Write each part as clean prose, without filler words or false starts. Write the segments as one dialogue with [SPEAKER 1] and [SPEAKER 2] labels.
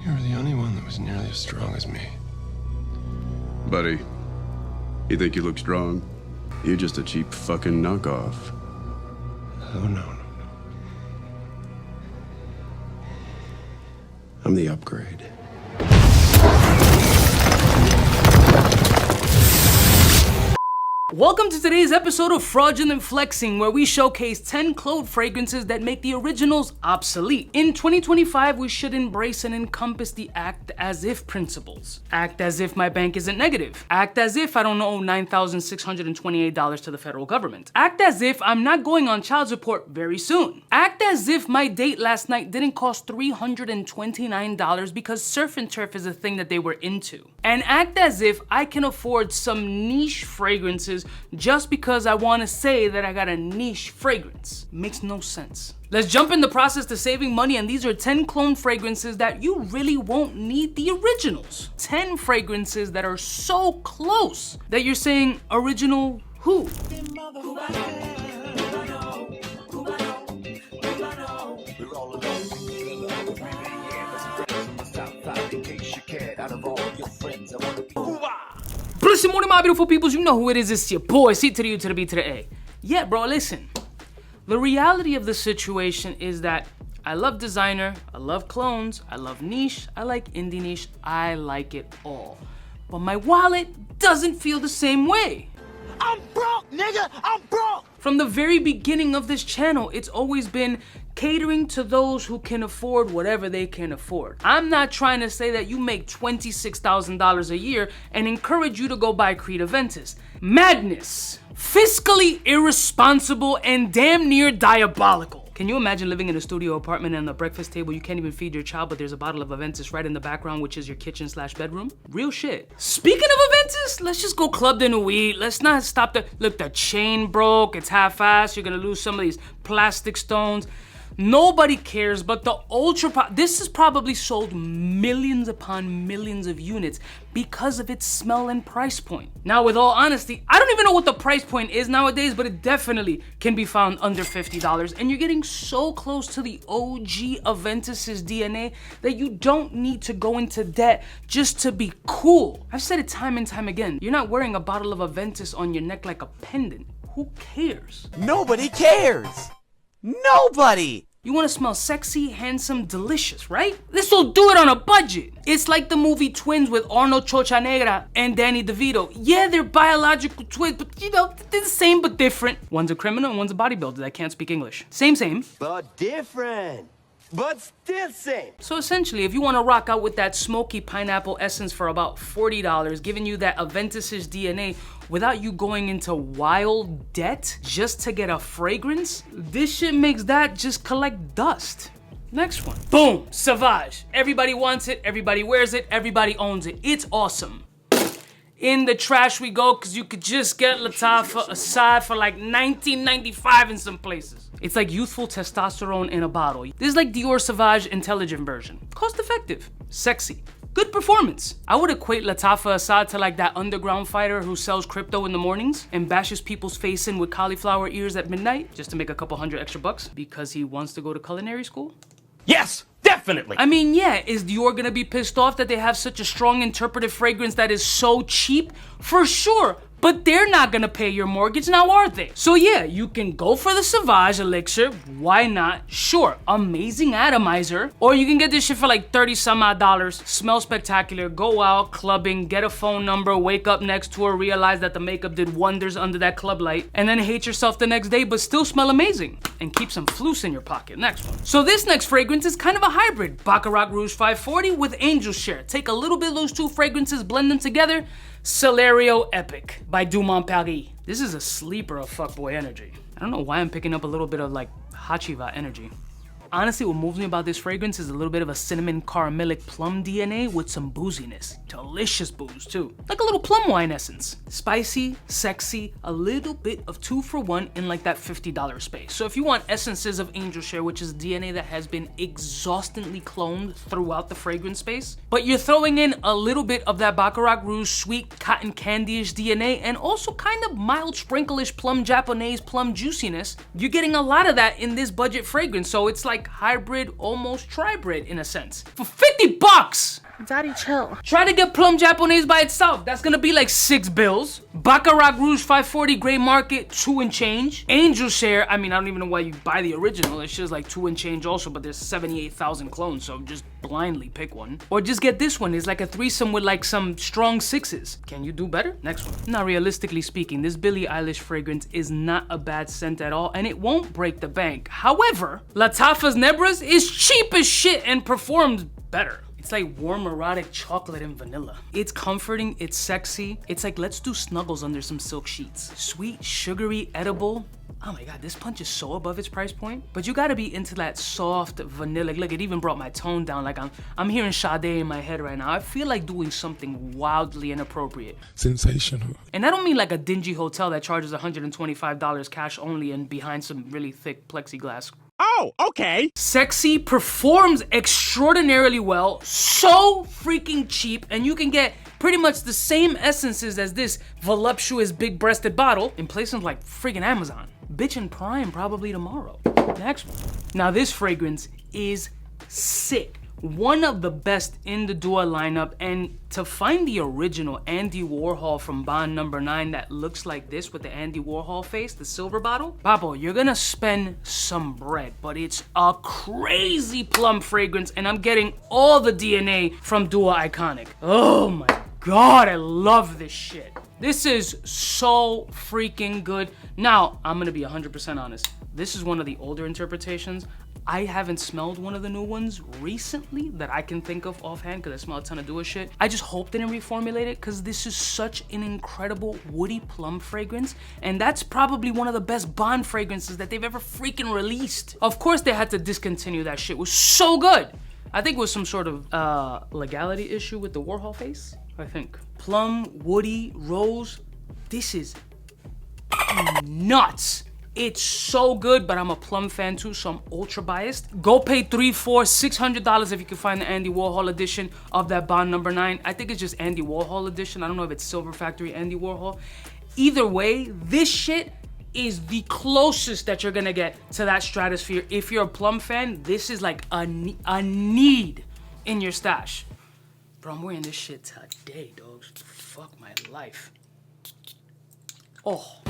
[SPEAKER 1] You were the only one that was nearly as strong as me.
[SPEAKER 2] Buddy, you think you look strong? You're just a cheap fucking knockoff.
[SPEAKER 1] Oh, no.
[SPEAKER 2] I'm the upgrade.
[SPEAKER 3] Welcome to today's episode of Fraudulent Flexing, where we showcase 10 clone fragrances that make the originals obsolete. In 2025, we should embrace and encompass the act as if principles. Act as if my bank isn't negative. Act as if I don't owe 𝗬𝗢𝙧𝙘𝙬𝙘𝙬 to the federal government. Act as if I'm not going on child support very soon. Act as if my date last night didn't cost $329 because surf and turf is a thing that they were into. And act as if I can afford some niche fragrances just because I want to say that I got a niche fragrance. Makes no sense. Let's jump in the process to saving money, and these are 10 clone fragrances that you really won't need the originals. 10 fragrances that are so close that you're saying, original who? Blessed morning, my beautiful peoples. You know who it is. It's your boy, C to the U to the B to the A. Yeah, bro, listen. The reality of the situation is that I love designer, I love clones, I love niche, I like indie niche, I like it all. But my wallet doesn't feel the same way. I'm broke, nigga, I'm broke! From the very beginning of this channel, it's always been catering to those who can afford whatever they can afford. I'm not trying to say that you make $26,000 a year and encourage you to go buy Creed Aventus. Madness. Fiscally irresponsible and damn near diabolical. Can you imagine living in a studio apartment and on the breakfast table you can't even feed your child, but there's a bottle of Aventus right in the background, which is your kitchen/bedroom? Real shit. Speaking of Aventus, let's just go Club de Nuit. Let's not stop the, look, the chain broke, it's half-assed, you're gonna lose some of these plastic stones. Nobody cares, but the this has probably sold millions upon millions of units because of its smell and price point. Now, with all honesty, I don't even know what the price point is nowadays, but it definitely can be found under $50, and you're getting so close to the OG Aventus's DNA that you don't need to go into debt just to be cool. I've said it time and time again. You're not wearing a bottle of Aventus on your neck like a pendant. Who cares?
[SPEAKER 4] Nobody cares! Nobody!
[SPEAKER 3] You want to smell sexy, handsome, delicious, right? This'll do it on a budget. It's like the movie Twins with Arnold Schwarzenegger and Danny DeVito. Yeah, they're biological twins, but you know, they're the same but different. One's a criminal and one's a bodybuilder that can't speak English. Same.
[SPEAKER 4] But different. But still same.
[SPEAKER 3] So essentially, if you want to rock out with that smoky pineapple essence for about $40, giving you that Aventus's DNA without you going into wild debt just to get a fragrance, this shit makes that just collect dust. Next one. Boom, Sauvage. Everybody wants it, everybody wears it, everybody owns it. It's awesome. In the trash we go, because you could just get Lattafa Asad for like $19.95 in some places. It's like youthful testosterone in a bottle. This is like Dior Sauvage intelligent version. Cost effective, sexy, good performance. I would equate Lattafa Asad to like that underground fighter who sells crypto in the mornings and bashes people's face in with cauliflower ears at midnight just to make a couple $100 extra because he wants to go to culinary school.
[SPEAKER 4] Yes! Definitely!
[SPEAKER 3] I mean, yeah, is Dior gonna be pissed off that they have such a strong interpretive fragrance that is so cheap? For sure, but they're not gonna pay your mortgage, now are they? So yeah, you can go for the Sauvage Elixir, why not? Sure, amazing atomizer, or you can get this shit for like 30 some odd, smell spectacular, go out clubbing, get a phone number, wake up next to her, realize that the makeup did wonders under that club light, and then hate yourself the next day but still smell amazing, and keep some floose in your pocket. Next one. So this next fragrance is kind of a hybrid, Baccarat Rouge 540 with Angel Share. Take a little bit of those two fragrances, blend them together, Celerio Epic by Dumont Paris. This is a sleeper of fuckboy energy. I don't know why I'm picking up a little bit of like Hachiva energy. Honestly, what moves me about this fragrance is a little bit of a cinnamon caramelic plum DNA with some booziness. Delicious booze too. Like a little plum wine essence. Spicy, sexy, a little bit of 2 for 1 in like that $50 space. So if you want essences of Angel Share, which is DNA that has been exhaustively cloned throughout the fragrance space, but you're throwing in a little bit of that Baccarat Rouge sweet cotton candy-ish DNA and also kind of mild sprinkle-ish plum Japanese plum juiciness, you're getting a lot of that in this budget fragrance. So it's like hybrid, almost tribrid in a sense. For $50,
[SPEAKER 5] Daddy, chill.
[SPEAKER 3] Try to get plum japonese by itself. That's gonna be like 6 bills. Baccarat Rouge 540 gray market, 2 and change. Angel Share, I mean, I don't even know why you buy the original. It's just like 2 and change also, but there's 78,000 clones, so just blindly pick one. Or just get this one. It's like a threesome with like some strong 6s. Can you do better? Next one. Now, realistically speaking, this Billie Eilish fragrance is not a bad scent at all, and it won't break the bank. However, Lattafa Nebras is cheap as shit and performs better. It's like warm erotic chocolate and vanilla. It's comforting, it's sexy. It's like, let's do snuggles under some silk sheets. Sweet, sugary, edible. Oh my God, this punch is so above its price point. But you gotta be into that soft vanilla. Look, it even brought my tone down. Like I'm hearing Sade in my head right now. I feel like doing something wildly inappropriate.
[SPEAKER 1] Sensational.
[SPEAKER 3] And I don't mean like a dingy hotel that charges $125 cash only and behind some really thick plexiglass.
[SPEAKER 6] Oh, okay.
[SPEAKER 3] Sexy, performs extraordinarily well, so freaking cheap, and you can get pretty much the same essences as this voluptuous big-breasted bottle in places like freaking Amazon. Bitch and Prime probably tomorrow. Next one. Now this fragrance is sick. One of the best in the Dua lineup, and to find the original Andy Warhol from Bond No. 9 that looks like this with the Andy Warhol face, the silver bottle, Papo, you're gonna spend some bread, but it's a crazy plum fragrance, and I'm getting all the DNA from Dua Iconic. Oh my God, I love this shit. This is so freaking good. Now, I'm gonna be 100% honest. This is one of the older interpretations. I haven't smelled one of the new ones recently that I can think of offhand because I smell a ton of Dua shit. I just hope they didn't reformulate it because this is such an incredible woody plum fragrance, and that's probably one of the best Bond fragrances that they've ever freaking released. Of course they had to discontinue that shit. It was so good. I think it was some sort of legality issue with the Warhol face, I think. Plum, woody, rose. This is nuts. It's so good, but I'm a plum fan too, so I'm ultra biased. Go pay $300, $400, $600 if you can find the Andy Warhol edition of that Bond No. 9. I think it's just Andy Warhol edition. I don't know if it's Silver Factory Andy Warhol. Either way, this shit is the closest that you're gonna get to that stratosphere. If you're a plum fan, this is like a need in your stash. Bro, I'm wearing this shit today, dogs. Fuck my life. Oh.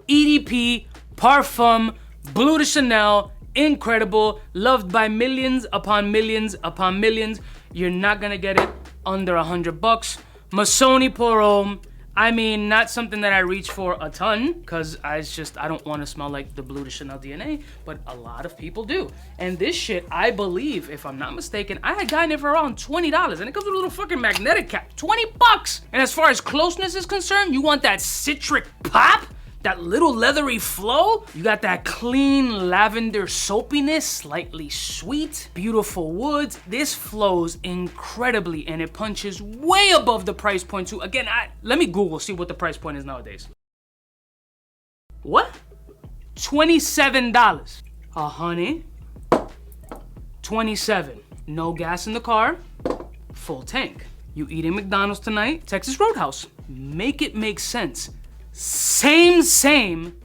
[SPEAKER 3] EDP, Parfum, Bleu de Chanel, incredible, loved by millions upon millions upon millions. You're not gonna get it under $100. Masoni pour homme. I mean, not something that I reach for a ton, because I don't want to smell like the Bleu de Chanel DNA, but a lot of people do. And this shit, I believe, if I'm not mistaken, I had gotten it for around $20, and it comes with a little fucking magnetic cap, $20. And as far as closeness is concerned, you want that citric pop? That little leathery flow, you got that clean lavender soapiness, slightly sweet, beautiful woods. This flows incredibly and it punches way above the price point too. Again, let me Google, see what the price point is nowadays. What? $27. Honey, 27. No gas in the car, full tank. You eating McDonald's tonight? Texas Roadhouse. Make it make sense. Same,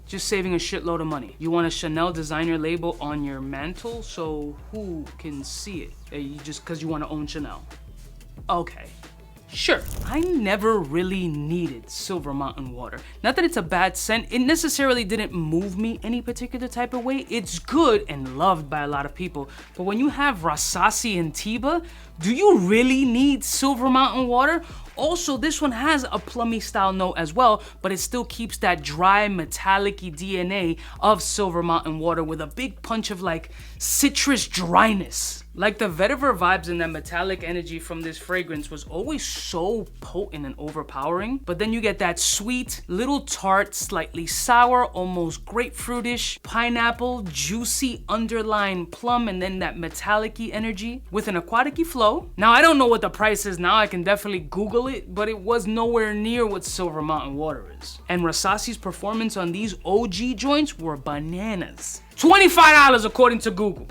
[SPEAKER 3] just saving a shitload of money. You want a Chanel designer label on your mantle so who can see it? Just because you want to own Chanel. Okay, sure. I never really needed Silver Mountain water. Not that it's a bad scent, it necessarily didn't move me any particular type of way. It's good and loved by a lot of people. But when you have Rasasi and 𝗬𝗙, do you really need Silver Mountain water? Also, this one has a plummy style note as well, but it still keeps that dry, metallic-y DNA of Silver Mountain water with a big punch of like citrus dryness. Like the vetiver vibes and that metallic energy from this fragrance was always so potent and overpowering, but then you get that sweet, little tart, slightly sour, almost grapefruitish, pineapple, juicy underlying plum, and then that metallic-y energy with an aquatic-y flow. Now, I don't know what the price is now, I can definitely Google it, but it was nowhere near what Silver Mountain water is. And Rasasi's performance on these OG joints were bananas. $25 according to Google.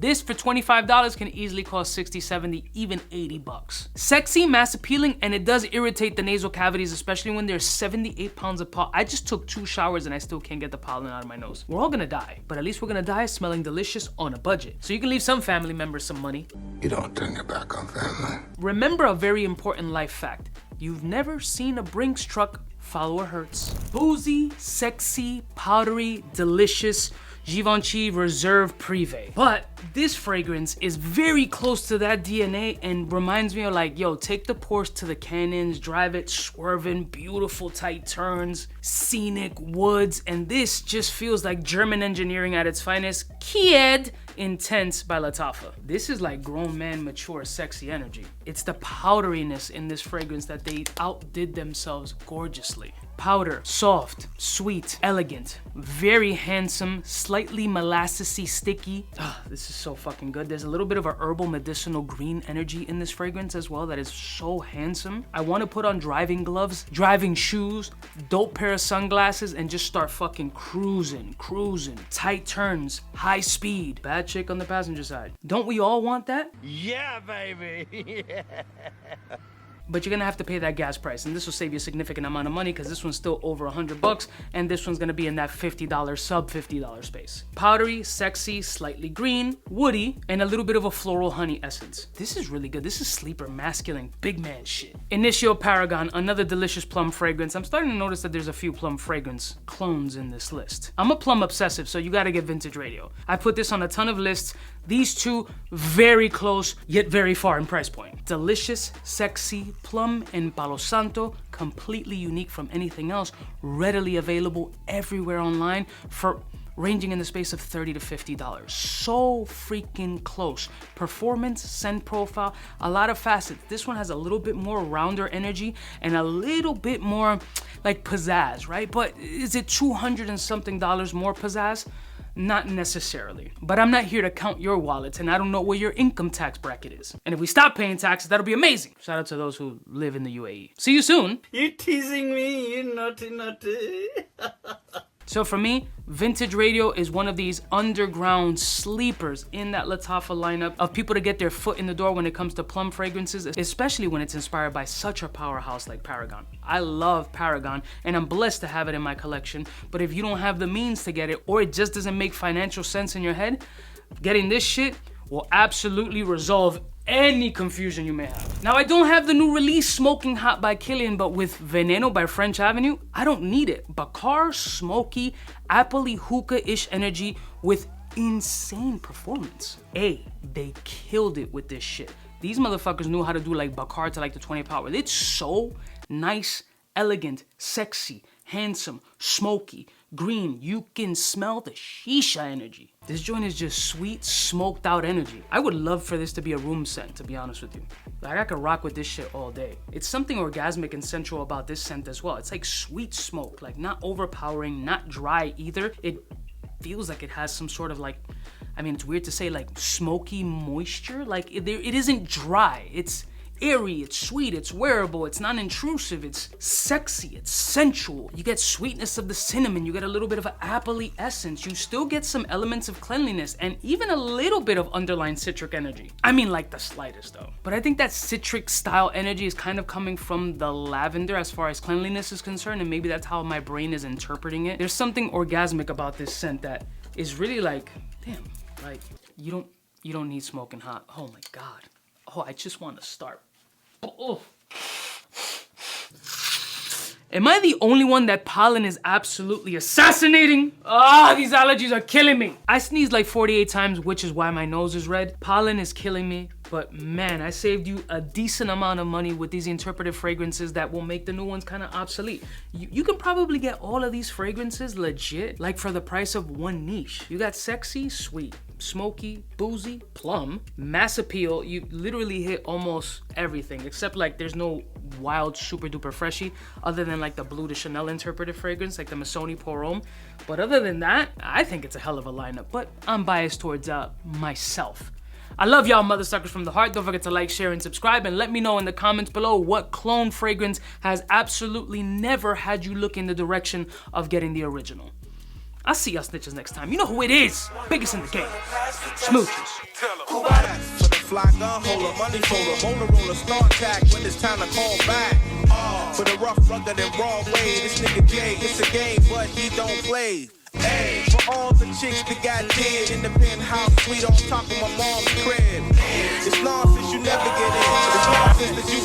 [SPEAKER 3] This for $25 can easily cost 60, 70, even 80 bucks. Sexy, mass appealing, and it does irritate the nasal cavities, especially when there's 78 pounds of pollen. I just took 2 showers and I still can't get the pollen out of my nose. We're all gonna die, but at least we're gonna die smelling delicious on a budget. So you can leave some family members some money.
[SPEAKER 5] You don't turn your back on family.
[SPEAKER 3] Remember a very important life fact. You've never seen a Brinks truck follow a Hertz. Boozy, sexy, powdery, delicious, Givenchy Reserve Privé. But this fragrance is very close to that DNA and reminds me of like, yo, take the Porsche to the canyons, drive it swerving, beautiful tight turns, scenic woods, and this just feels like German engineering at its finest. Qaed Intense by Lattafa. This is like grown man, mature, sexy energy. It's the powderiness in this fragrance that they outdid themselves gorgeously. Powder, soft, sweet, elegant, very handsome, slightly molassesy, sticky. This is so fucking good. There's a little bit of a herbal medicinal green energy in this fragrance as well that is so handsome. I want to put on driving gloves, driving shoes, dope pair of sunglasses, and just start fucking cruising. Tight turns, high speed. Bad chick on the passenger side. Don't we all want that?
[SPEAKER 4] Yeah, baby.
[SPEAKER 3] But you're gonna have to pay that gas price, and this will save you a significant amount of money because this one's still over 100 bucks, and this one's gonna be in that $50, sub $50 space. Powdery, sexy, slightly green, woody, and a little bit of a floral honey essence. This is really good. This is sleeper, masculine, big man shit. Initio Paragon, another delicious plum fragrance. I'm starting to notice that there's a few plum fragrance clones in this list. I'm a plum obsessive, so you gotta get Vintage Radio. I put this on a ton of lists. These two, very close, yet very far in price point. Delicious, sexy, plum and Palo Santo, completely unique from anything else, readily available everywhere online for ranging in the space of $30 to $50. So freaking close. Performance, scent profile, a lot of facets. This one has a little bit more rounder energy and a little bit more like pizzazz, right? But is it $200 and something more pizzazz? Not necessarily. But I'm not here to count your wallets, and I don't know where your income tax bracket is. And if we stop paying taxes, that'll be amazing. Shout out to those who live in the UAE. See you soon.
[SPEAKER 4] You teasing me, you naughty.
[SPEAKER 3] So for me, Vintage Radio is one of these underground sleepers in that Lattafa lineup of people to get their foot in the door when it comes to plum fragrances, especially when it's inspired by such a powerhouse like Paragon. I love Paragon, and I'm blessed to have it in my collection, but if you don't have the means to get it, or it just doesn't make financial sense in your head, getting this shit will absolutely resolve any confusion you may have. Now, I don't have the new release Smoking Hot by Kilian, but with Veneno by French Avenue, I don't need it. Bakar, smoky, appley hookah-ish energy with insane performance. They killed it with this shit. These motherfuckers knew how to do like Bakar to like the 20 power. It's so nice, elegant, sexy, handsome, smoky, green. You can smell the shisha energy. This joint is just sweet, smoked out energy. I would love for this to be a room scent, to be honest with you. Like, I could rock with this shit all day. It's something orgasmic and sensual about this scent as well. It's like sweet smoke, like not overpowering, not dry either. It feels like it has some sort of like, I mean, it's weird to say like smoky moisture. Like it isn't dry. It's airy, it's sweet, it's wearable, it's non-intrusive, it's sexy, it's sensual. You get sweetness of the cinnamon, you get a little bit of an appley essence, you still get some elements of cleanliness and even a little bit of underlying citric energy. I mean like the slightest though. But I think that citric style energy is kind of coming from the lavender as far as cleanliness is concerned, and maybe that's how my brain is interpreting it. There's something orgasmic about this scent that is really like, damn, like you don't need smoking hot. Oh my God. Oh, I just want to start. Oh. Am I the only one that pollen is absolutely assassinating? These allergies are killing me. I sneezed like 48 times, which is why my nose is red. Pollen is killing me, but man, I saved you a decent amount of money with these interpretive fragrances that will make the new ones kind of obsolete. You can probably get all of these fragrances legit, like for the price of one niche. You got sexy, sweet, smoky, boozy, plum, mass appeal. You literally hit almost everything, except like there's no wild super duper freshy other than like the Blue de Chanel interpretive fragrance, like the Missoni Pour Homme. But other than that, I think it's a hell of a lineup, but I'm biased towards myself. I love y'all mother suckers from the heart. Don't forget to like, share, and subscribe, and let me know in the comments below what clone fragrance has absolutely never had you look in the direction of getting the original. I'll see y'all snitches next time. You know who it is. Biggest in the game. Smooches.
[SPEAKER 6] For the fly gun holder, money folder, roller, star attack when it's time to call back. For the rough, rugged, and raw way, this nigga Jay, it's a game, but he don't play. Hey, for all the chicks that got dead in the penthouse suite on top of my mom's crib. It's nonsense, you never get in. It's nonsense that you